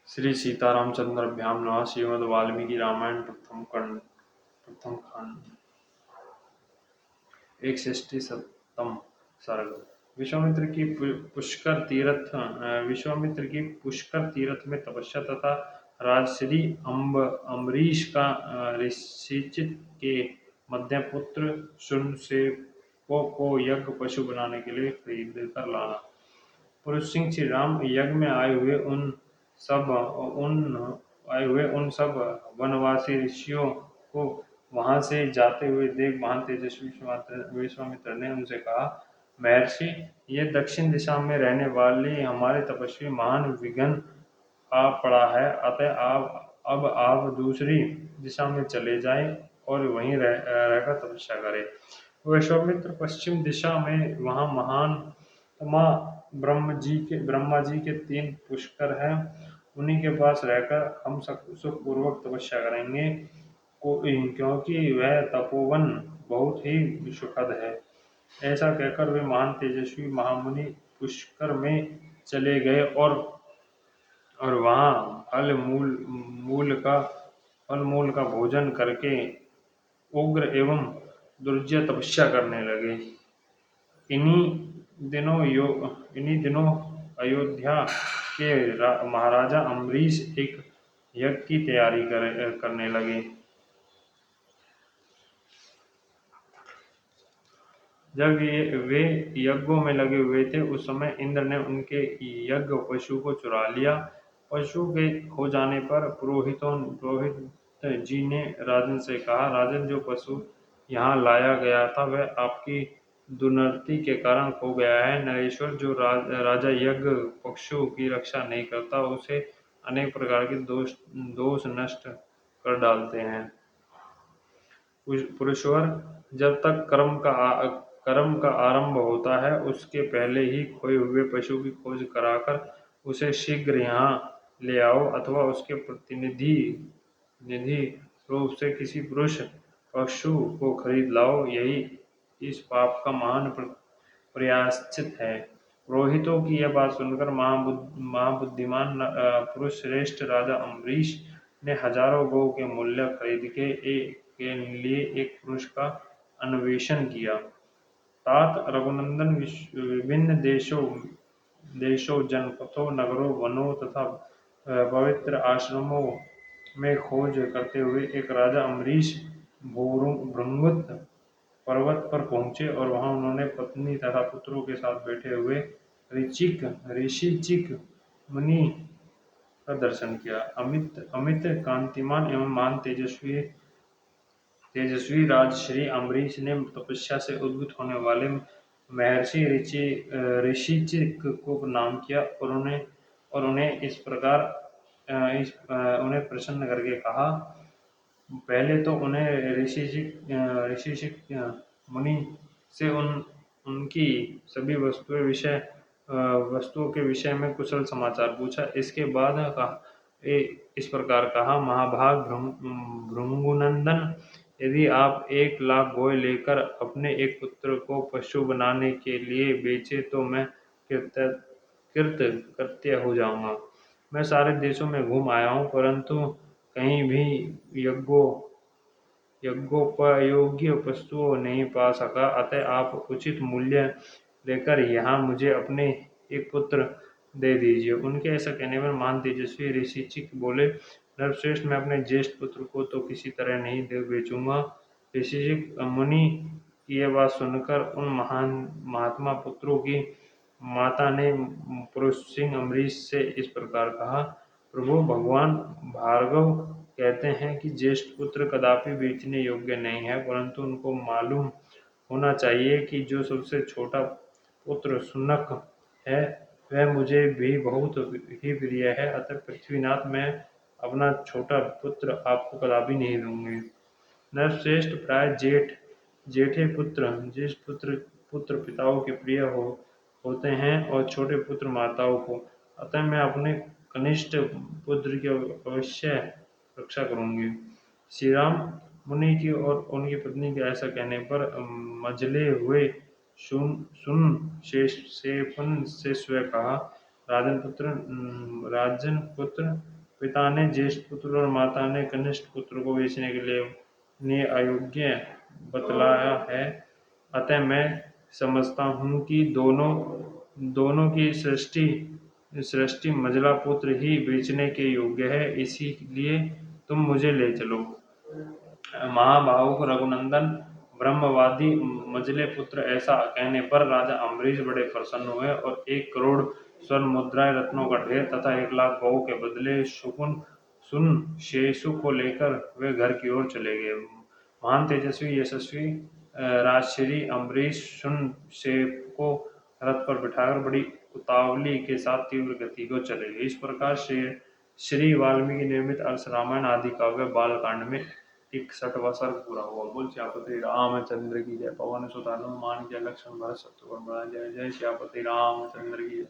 श्री सीतारामचंद्राभ्यां नमः। श्रीमद् वाल्मीकि रामायण प्रथम खंड 167 सर्ग। विश्वामित्र की पुष्कर तीर्थ में तपस्या तथा राजश्री अम्बरीश का ऋषिचित के मध्य पुत्र सुनसेपों को यज्ञ पशु बनाने के लिए खरीद कर लाना। पुरुष सिंह श्री राम यज्ञ में आए हुए उन सब वनवासी ऋषियों को वहां से जाते हुए देख महान तेजस्वी विश्वामित्र ने उनसे कहा, महर्षि, ये दक्षिण दिशा में रहने वाले हमारे तपस्वी महान विघ्न आ पड़ा है, अतः अब आप दूसरी दिशा में चले जाएं और वहीं रहकर तपस्या करें। विश्वामित्र पश्चिम दिशा में वहां महान माँ ब्रह्मा जी के 3 पुष्कर हैं, उन्हीं के पास रहकर हम सुखपूर्वक तपस्या करेंगे, क्योंकि वह तपोवन बहुत ही सुखद है। ऐसा कहकर वे महान तेजस्वी महामुनि पुष्कर में चले गए और वहां फल मूल का भोजन करके उग्र एवं दुर्जय तपस्या करने लगे। इन्हीं दिनों अयोध्या के महाराजा अम्बरीश एक यज्ञ की तैयारी करने लगे। जब वे यज्ञों में लगे हुए थे, उस समय इंद्र ने उनके यज्ञ पशु को चुरा लिया। पशु के खो जाने पर पुरोहित जी ने राजन से कहा, राजन, जो पशु यहाँ लाया गया था वह आपकी दुर्नति के कारण खो गया है। नरेश्वर, जो राजा यज्ञ पशु की रक्षा नहीं करता, उसे अनेक प्रकार के दोष नष्ट कर डालते हैं। पुरुषवर, जब तक कर्म का आरंभ होता है, उसके पहले ही खोए हुए पशु की खोज कराकर उसे शीघ्र यहाँ ले आओ, अथवा उसके निधि रूप से किसी पुरुष पशु को खरीद लाओ। यही इस पाप का महान प्रायश्चित है। पुरोहितों की यह बात सुनकर महाबुद्धिमान पुरुष श्रेष्ठ राजा अम्बरीश ने हजारों गौ के मूल्य खरीद के लिए एक पुरुष का अन्वेषण किया। तात रघुनंदन विभिन्न देशों, जनपथों, नगरों, वनों तथा पवित्र आश्रमों में खोज करते हुए एक राजा अम्बरीश भृंगुत पर्वत पर पहुंचे और वहां उन्होंने पत्नी तथा पुत्रों के साथ बैठे हुए ऋषिचिक मुनि का दर्शन किया। अमित कांतिमान एवं महान तेजस्वी राजश्री अम्बरीश ने तपस्या से उद्भूत होने वाले महर्षि ऋषिचिक को प्रणाम किया और उन्हें इस प्रकार उन्हें प्रसन्न करके कहा। पहले तो उन्हें ऋषिचिक मुनि से उनकी सभी वस्तुओं के विषय में कुशल समाचार पूछा। इसके बाद इस प्रकार कहा, महाभाग भृंगुनंदन, यदि आप 1,00,000 गोय लेकर अपने एक पुत्र को पशु बनाने के लिए बेचे तो मैं कृत्य हो जाऊंगा। मैं सारे देशों में घूम आया हूँ, परंतु कहीं भी यज्ञोपयोगी वस्तुओं नहीं पा सका, अतः आप उचित मूल्य लेकर यहाँ मुझे अपने एक पुत्र दे दीजिए। उनके ऐसा कहने पर महान तेजस्वी ऋषिचिक बोले, नरश्रेष्ठ, मैं अपने ज्येष्ठ पुत्र को तो किसी तरह नहीं बेचूंगा। ऋषिचिक मुनि की यह बात सुनकर उन महात्मा पुत्रों की माता ने पुरुष सिंह अम्बरीश से इस प्रकार कहा, प्रभु, भगवान भार्गव कहते हैं कि ज्येष्ठ पुत्र कदापि बेचने योग्य नहीं है, परंतु उनको मालूम होना चाहिए कि जो सबसे छोटा पुत्र सुनक है वह मुझे भी बहुत ही प्रिय है, अतः पृथ्वीनाथ, मैं अपना छोटा पुत्र आपको कदापि नहीं दूंगी। नरश्रेष्ठ, प्राय जेठे पुत्र ज्येष्ठ पुत्र पिताओं के प्रिय होते हैं और छोटे पुत्र माताओं को, अतः मैं अपने कनिष्ठ पुत्र की अवश्य रक्षा करूंगी। श्री राम मुनि की और उनकी पत्नी के ऐसा कहने पर मजले हुए शेषन से स्वयं कहा, राजन पुत्र, पिता ने ज्येष्ठ पुत्र और माता ने कनिष्ठ पुत्र को बेचने के लिए अयोग्य बतलाया है। अतः मैं समझता हूँ कि दोनों दोनों की सृष्टि सृष्टि मंझला पुत्र ही बेचने के योग्य है, इसीलिए तुम मुझे ले चलो। महाभावुक रघुनंदन ब्रह्मवादी मंझले पुत्र ऐसा कहने पर राजा अम्बरीश बड़े प्रसन्न हुए और 1 करोड़ स्वर्ण मुद्राएं, रत्नों का ढेर तथा 1 लाख गऊ के बदले शकुन सुन शेषु को लेकर वे घर की ओर चले गए। महान तेजस्वी यशस्वी राजश्री अम्बरीश सुन शेप को रथ पर बिठाकर बड़ी उतावली के साथ तीव्र गति को चले गए। इस प्रकार श्री वाल्मीकि निर्मित अर्ष रामायण आदि काव्य बालकांड में 61वां सर्ग पूरा हुआ। बोल सियापति रामचंद्र की जय। पवन सुत हनुमान के लक्ष्मण भरत शत्रुघ्न जय जय सियापति रामचंद्र की जय।